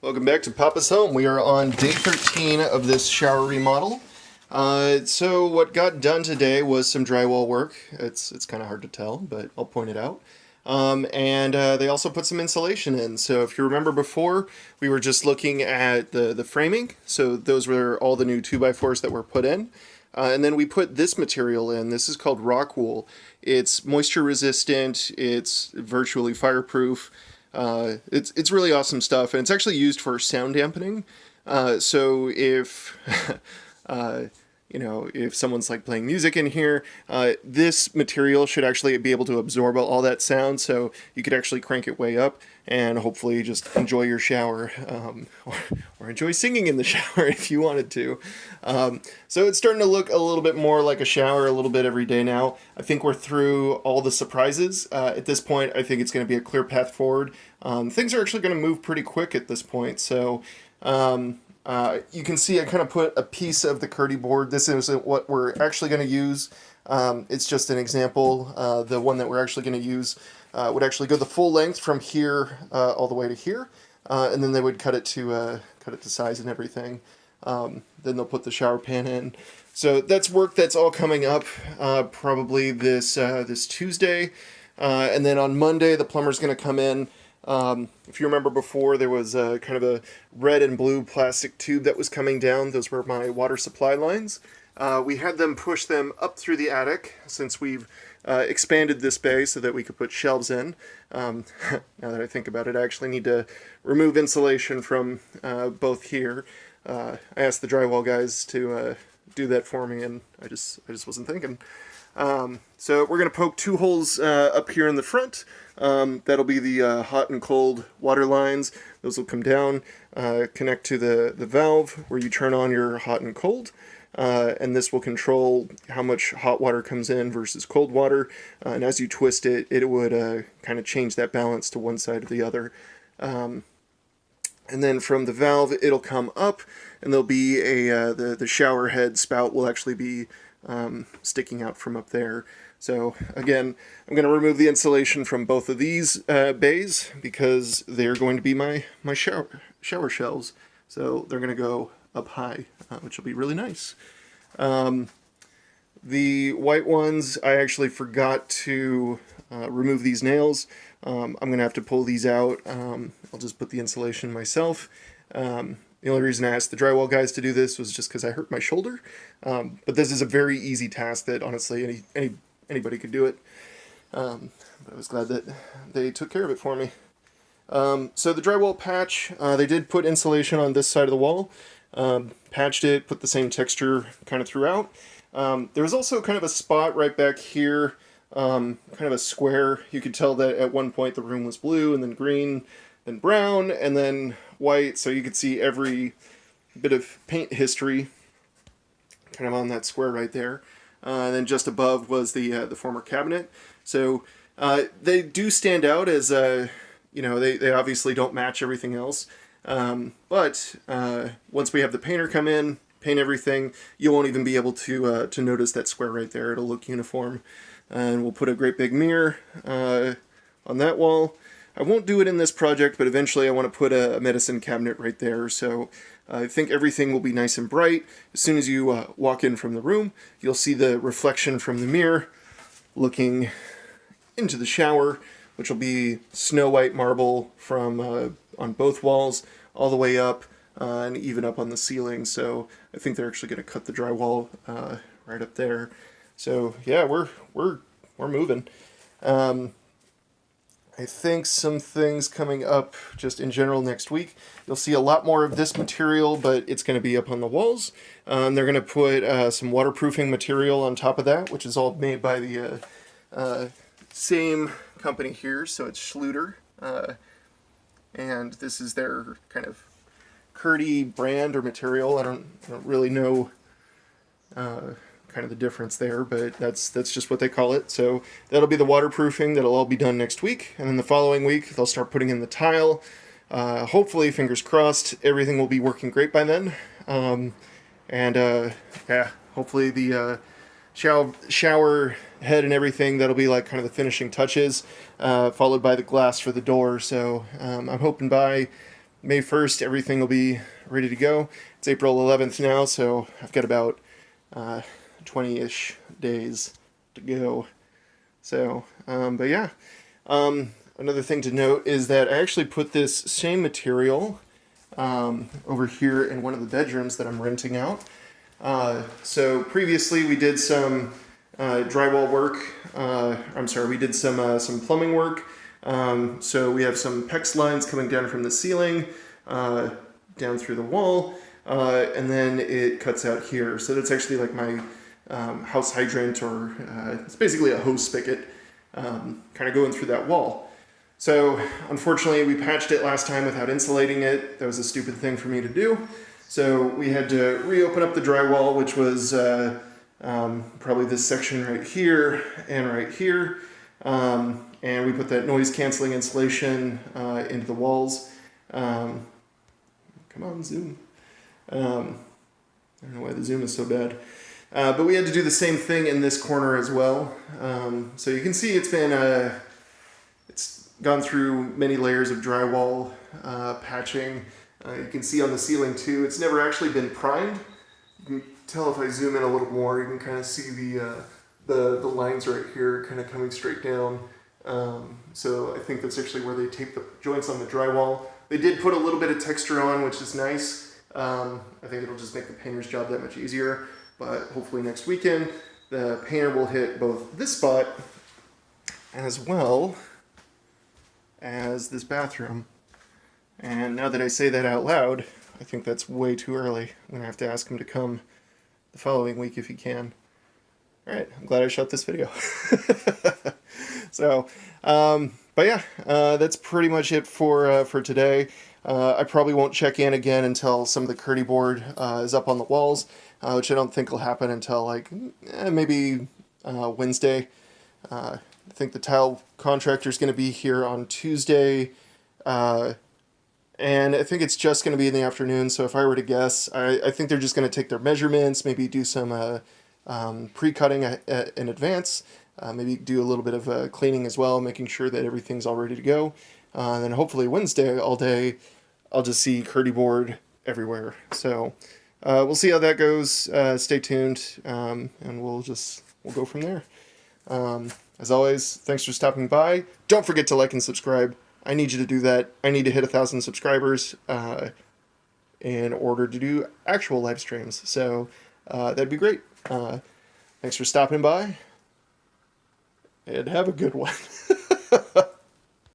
Welcome back to Papa's Home. We are on day 13 of this shower remodel. So what got done today was some drywall work. It's kind of hard to tell, but I'll point it out. And they also put some insulation in. So if you remember before, we were just looking at the framing. So those were all the new 2x4s that were put in. And then we put this material in. This is called Roxul. It's moisture resistant. It's virtually fireproof. It's really awesome stuff, and it's actually used for sound dampening. So if if someone's like playing music in here, this material should actually be able to absorb all that sound. So you could actually crank it way up and hopefully just enjoy your shower, or enjoy singing in the shower if you wanted to. So it's starting to look a little bit more like a shower a little bit every day now. I think we're through all the surprises. At this point, I think it's going to be a clear path forward. Things are actually going to move pretty quick at this point. So you can see I kind of put a piece of the Kerdi board. This isn't what we're actually going to use. It's just an example. The one that we're actually going to use would actually go the full length from here all the way to here, and then they would cut it to size and everything. Then they'll put the shower pan in. So that's work that's all coming up probably this Tuesday, and then on Monday the plumber's going to come in. If you remember before, there was kind of a red and blue plastic tube that was coming down. Those were my water supply lines. We had them push them up through the attic since we've expanded this bay so that we could put shelves in. Now that I think about it, I actually need to remove insulation from both here. I asked the drywall guys to do that for me, and I just wasn't thinking. So we're going to poke two holes up here in the front. That'll be the hot and cold water lines. Those will come down, connect to the valve where you turn on your hot and cold. And this will control how much hot water comes in versus cold water. And as you twist it, it would kind of change that balance to one side or the other. And then from the valve, it'll come up, and there'll be the shower head spout will actually be sticking out from up there. So again, I'm going to remove the insulation from both of these bays because they're going to be my shower shelves. So they're going to go up high, which will be really nice. The white ones, I actually forgot to remove these nails. I'm going to have to pull these out. I'll just put the insulation myself. The only reason I asked the drywall guys to do this was just because I hurt my shoulder. But this is a very easy task that honestly anybody could do it. But I was glad that they took care of it for me. So the drywall patch, they did put insulation on this side of the wall. Patched it, put the same texture kind of throughout. There was also kind of a spot right back here, kind of a square. You could tell that at one point the room was blue, and then green, then brown, and then white, so you could see every bit of paint history kind of on that square right there. And then just above was the former cabinet. So they do stand out as, they obviously don't match everything else. But once we have the painter come in, paint everything, you won't even be able to notice that square right there. It'll look uniform. And we'll put a great big mirror on that wall. I won't do it in this project, but eventually I want to put a medicine cabinet right there. So I think everything will be nice and bright. As soon as you walk in from the room, you'll see the reflection from the mirror looking into the shower, which will be snow white marble from on both walls all the way up and even up on the ceiling. So I think they're actually going to cut the drywall right up there. So yeah, we're moving. I think some things coming up just in general next week. You'll see a lot more of this material, but it's going to be up on the walls. They're going to put some waterproofing material on top of that, which is all made by the same company here. So it's Schluter. And this is their kind of Kerdi brand or material. I don't really know kind of the difference there, but that's just what they call it. So that'll be the waterproofing. That'll all be done next week, and then the following week they'll start putting in the tile. Hopefully, fingers crossed, everything will be working great by then. Yeah, hopefully the shower head and everything, that'll be like kind of the finishing touches, followed by the glass for the door. So I'm hoping by May 1st, everything will be ready to go. It's April 11th now, so I've got about 20-ish days to go. So, but yeah. Another thing to note is that I actually put this same material over here in one of the bedrooms that I'm renting out. So previously we did some drywall work. We did some plumbing work. So we have some PEX lines coming down from the ceiling down through the wall, and then it cuts out here. So that's actually like my house hydrant, or it's basically a hose spigot kind of going through that wall. So unfortunately we patched it last time without insulating it. That was a stupid thing for me to do. So we had to reopen up the drywall, which was probably this section right here and right here. And we put that noise canceling insulation into the walls. Come on, zoom. I don't know why the zoom is so bad. But we had to do the same thing in this corner as well. So you can see it's been it's gone through many layers of drywall patching. You can see on the ceiling too, it's never actually been primed. You can tell if I zoom in a little more, you can kind of see the lines right here kind of coming straight down. So I think that's actually where they tape the joints on the drywall. They did put a little bit of texture on, which is nice. I think it'll just make the painter's job that much easier. But hopefully next weekend, the painter will hit both this spot as well as this bathroom. And now that I say that out loud, I think that's way too early. I'm going to have to ask him to come the following week if he can. Alright, I'm glad I shot this video. So, but yeah, that's pretty much it for today. I probably won't check in again until some of the Kerdi board is up on the walls, which I don't think will happen until like maybe Wednesday. I think the tile contractor is going to be here on Tuesday, and I think it's just going to be in the afternoon. So if I were to guess, I think they're just going to take their measurements, maybe do some pre-cutting in advance, maybe do a little bit of cleaning as well, making sure that everything's all ready to go. And then hopefully Wednesday all day, I'll just see Kerdi board everywhere. So we'll see how that goes. Stay tuned, and we'll go from there. As always, thanks for stopping by. Don't forget to like and subscribe. I need you to do that. I need to hit 1,000 subscribers in order to do actual live streams. So that'd be great. Thanks for stopping by, and have a good one.